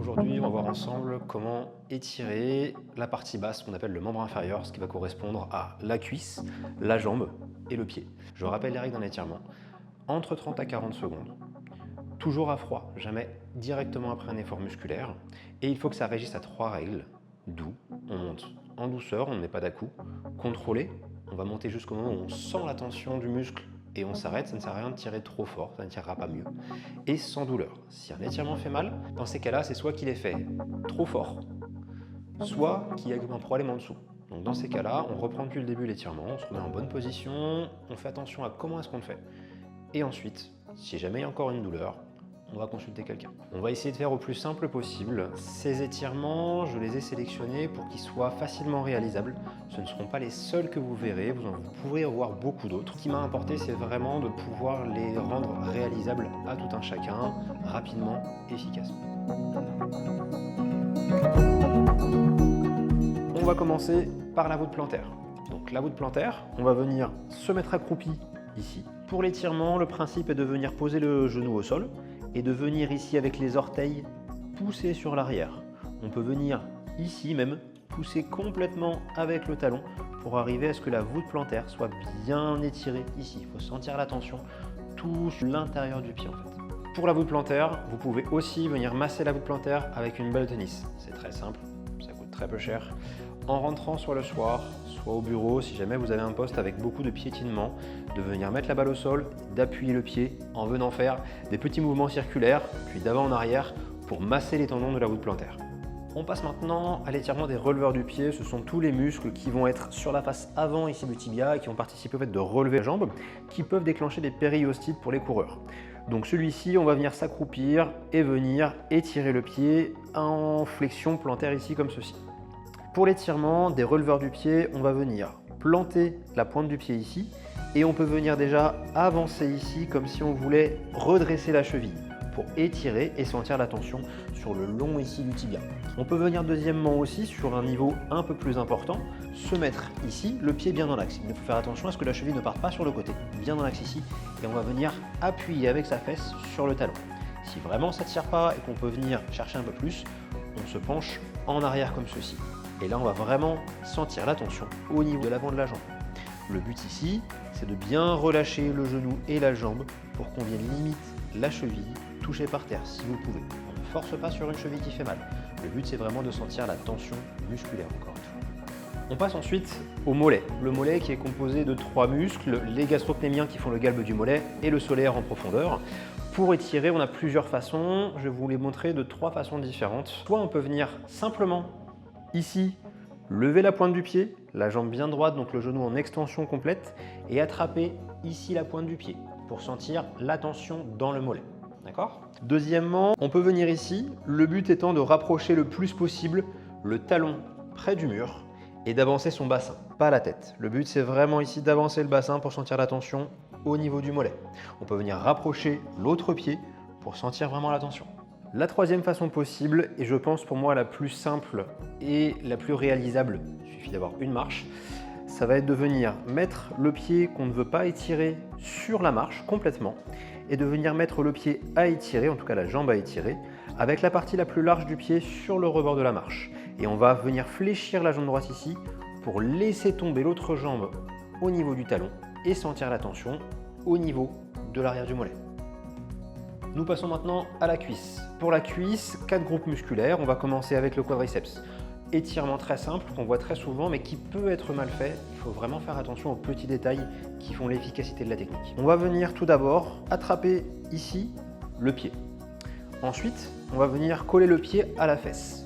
Aujourd'hui, on va voir ensemble comment étirer la partie basse qu'on appelle le membre inférieur, ce qui va correspondre à la cuisse, la jambe et le pied. Je rappelle les règles d'un étirement. Entre 30 à 40 secondes. Toujours à froid, jamais directement après un effort musculaire. Et il faut que ça régisse à 3 règles. Doux, on monte en douceur, on ne met pas d'à-coups. Contrôlé, on va monter jusqu'au moment où on sent la tension du muscle et on s'arrête, ça ne sert à rien de tirer trop fort, ça ne tirera pas mieux. Et sans douleur. Si un étirement fait mal, dans ces cas-là, c'est soit qu'il est fait trop fort, soit qu'il y a un problème en dessous. Donc dans ces cas-là, on reprend depuis le début l'étirement, on se remet en bonne position, on fait attention à comment est-ce qu'on le fait. Et ensuite, si jamais il y a encore une douleur, on va consulter quelqu'un. On va essayer de faire au plus simple possible. Ces étirements, je les ai sélectionnés pour qu'ils soient facilement réalisables. Ce ne seront pas les seuls que vous verrez, vous pourrez en voir beaucoup d'autres. Ce qui m'a importé, c'est vraiment de pouvoir les rendre réalisables à tout un chacun, rapidement, efficacement. On va commencer par la voûte plantaire. Donc la voûte plantaire, on va venir se mettre accroupi ici. Pour l'étirement, le principe est de venir poser le genou au sol et de venir ici avec les orteils pousser sur l'arrière. On peut venir ici même pousser complètement avec le talon pour arriver à ce que la voûte plantaire soit bien étirée ici. Il faut sentir la tension tout sur l'intérieur du pied en fait. Pour la voûte plantaire, vous pouvez aussi venir masser la voûte plantaire avec une balle de tennis. C'est très simple, ça coûte très peu cher. En rentrant soit le soir, soit au bureau, si jamais vous avez un poste avec beaucoup de piétinement, de venir mettre la balle au sol, d'appuyer le pied en venant faire des petits mouvements circulaires, puis d'avant en arrière pour masser les tendons de la voûte plantaire. On passe maintenant à l'étirement des releveurs du pied. Ce sont tous les muscles qui vont être sur la face avant ici du tibia et qui vont participer au fait de relever la jambe, qui peuvent déclencher des périostites pour les coureurs. Donc celui-ci, on va venir s'accroupir et venir étirer le pied en flexion plantaire ici comme ceci. Pour l'étirement des releveurs du pied, on va venir planter la pointe du pied ici et on peut venir déjà avancer ici comme si on voulait redresser la cheville pour étirer et sentir la tension sur le long ici du tibia. On peut venir deuxièmement aussi sur un niveau un peu plus important, se mettre ici, le pied bien dans l'axe. Il faut faire attention à ce que la cheville ne parte pas sur le côté, bien dans l'axe ici, et on va venir appuyer avec sa fesse sur le talon. Si vraiment ça ne tire pas et qu'on peut venir chercher un peu plus, on se penche en arrière comme ceci. Et là, on va vraiment sentir la tension au niveau de l'avant de la jambe. Le but ici, c'est de bien relâcher le genou et la jambe pour qu'on vienne limite la cheville toucher par terre si vous pouvez. On ne force pas sur une cheville qui fait mal. Le but, c'est vraiment de sentir la tension musculaire encore une fois. On passe ensuite au mollet. Le mollet qui est composé de 3 muscles, les gastrocnémiens qui font le galbe du mollet et le solaire en profondeur. Pour étirer, on a plusieurs façons. Je vais vous les montrer de 3 façons différentes. Soit on peut venir simplement ici, lever la pointe du pied, la jambe bien droite, donc le genou en extension complète, et attraper ici la pointe du pied pour sentir la tension dans le mollet. D'accord ? Deuxièmement, on peut venir ici, le but étant de rapprocher le plus possible le talon près du mur et d'avancer son bassin, pas la tête. Le but, c'est vraiment ici d'avancer le bassin pour sentir la tension au niveau du mollet. On peut venir rapprocher l'autre pied pour sentir vraiment la tension. La troisième façon possible, et je pense pour moi la plus simple et la plus réalisable, il suffit d'avoir une marche, ça va être de venir mettre le pied qu'on ne veut pas étirer sur la marche complètement et de venir mettre le pied à étirer, en tout cas la jambe à étirer, avec la partie la plus large du pied sur le rebord de la marche. Et on va venir fléchir la jambe droite ici pour laisser tomber l'autre jambe au niveau du talon et sentir la tension au niveau de l'arrière du mollet. Nous passons maintenant à la cuisse. Pour la cuisse, 4 groupes musculaires. On va commencer avec le quadriceps. Étirement très simple qu'on voit très souvent mais qui peut être mal fait. Il faut vraiment faire attention aux petits détails qui font l'efficacité de la technique. On va venir tout d'abord attraper ici le pied. Ensuite, on va venir coller le pied à la fesse.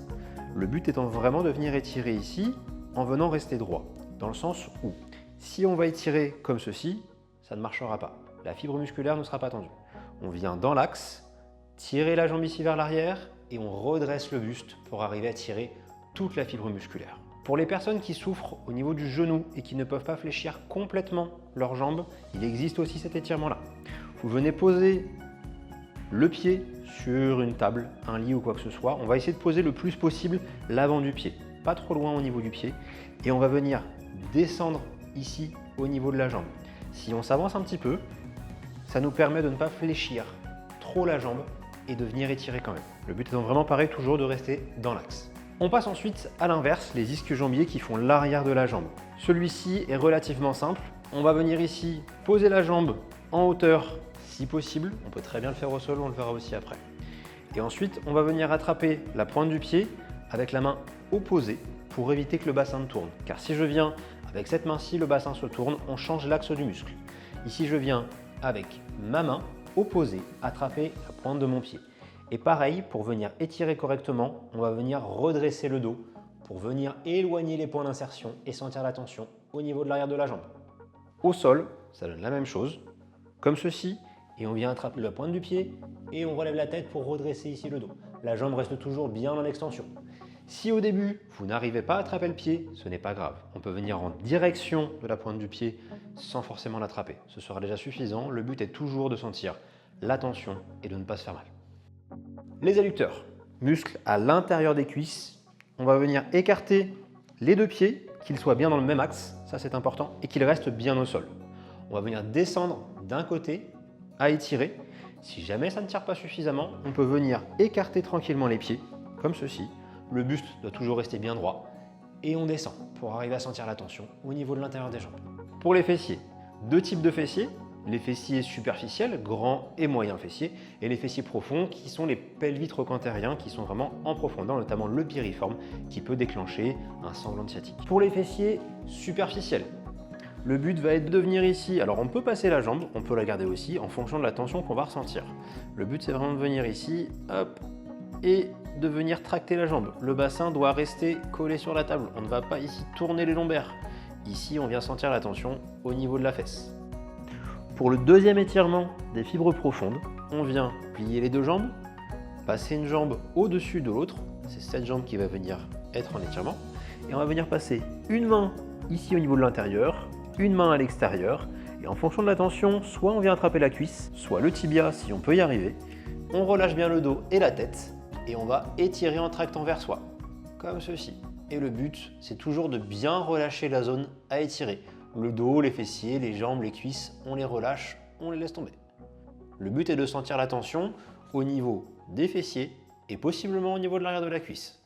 Le but étant vraiment de venir étirer ici en venant rester droit. Dans le sens où si on va étirer comme ceci, ça ne marchera pas. La fibre musculaire ne sera pas tendue. On vient dans l'axe, tirer la jambe ici vers l'arrière et on redresse le buste pour arriver à tirer toute la fibre musculaire. Pour les personnes qui souffrent au niveau du genou et qui ne peuvent pas fléchir complètement leurs jambes, il existe aussi cet étirement-là. Vous venez poser le pied sur une table, un lit ou quoi que ce soit. On va essayer de poser le plus possible l'avant du pied, pas trop loin au niveau du pied. Et on va venir descendre ici au niveau de la jambe. Si on s'avance un petit peu, ça nous permet de ne pas fléchir trop la jambe et de venir étirer quand même. Le but étant vraiment pareil, toujours de rester dans l'axe. On passe ensuite à l'inverse, les ischio-jambiers qui font l'arrière de la jambe. Celui-ci est relativement simple. On va venir ici poser la jambe en hauteur si possible. On peut très bien le faire au sol, on le verra aussi après. Et ensuite, on va venir attraper la pointe du pied avec la main opposée pour éviter que le bassin ne tourne. Car si je viens avec cette main-ci, le bassin se tourne, on change l'axe du muscle. Ici, je viens avec ma main opposée attraper la pointe de mon pied. Et pareil, pour venir étirer correctement, on va venir redresser le dos pour venir éloigner les points d'insertion et sentir la tension au niveau de l'arrière de la jambe. Au sol, ça donne la même chose, comme ceci, et on vient attraper la pointe du pied et on relève la tête pour redresser ici le dos. La jambe reste toujours bien en extension. Si au début, vous n'arrivez pas à attraper le pied, ce n'est pas grave. On peut venir en direction de la pointe du pied sans forcément l'attraper. Ce sera déjà suffisant. Le but est toujours de sentir la tension et de ne pas se faire mal. Les adducteurs, muscles à l'intérieur des cuisses. On va venir écarter les deux pieds, qu'ils soient bien dans le même axe, ça c'est important, et qu'ils restent bien au sol. On va venir descendre d'un côté à étirer. Si jamais ça ne tire pas suffisamment, on peut venir écarter tranquillement les pieds, comme ceci. Le buste doit toujours rester bien droit et on descend pour arriver à sentir la tension au niveau de l'intérieur des jambes. Pour les fessiers, deux types de fessiers, les fessiers superficiels, grands et moyens fessiers, et les fessiers profonds qui sont les pelvis trochanteriens qui sont vraiment en profondeur, notamment le piriforme qui peut déclencher un sanglant sciatique. Pour les fessiers superficiels, le but va être de venir ici, alors on peut passer la jambe, on peut la garder aussi en fonction de la tension qu'on va ressentir. Le but c'est vraiment de venir ici, hop, et de venir tracter la jambe. Le bassin doit rester collé sur la table. On ne va pas ici tourner les lombaires. Ici, on vient sentir la tension au niveau de la fesse. Pour le deuxième étirement des fibres profondes, on vient plier les deux jambes, passer une jambe au-dessus de l'autre. C'est cette jambe qui va venir être en étirement. Et on va venir passer une main ici au niveau de l'intérieur, une main à l'extérieur. Et en fonction de la tension, soit on vient attraper la cuisse, soit le tibia si on peut y arriver. On relâche bien le dos et la tête. Et on va étirer en tractant vers soi, comme ceci. Et le but, c'est toujours de bien relâcher la zone à étirer. Le dos, les fessiers, les jambes, les cuisses, on les relâche, on les laisse tomber. Le but est de sentir la tension au niveau des fessiers et possiblement au niveau de l'arrière de la cuisse.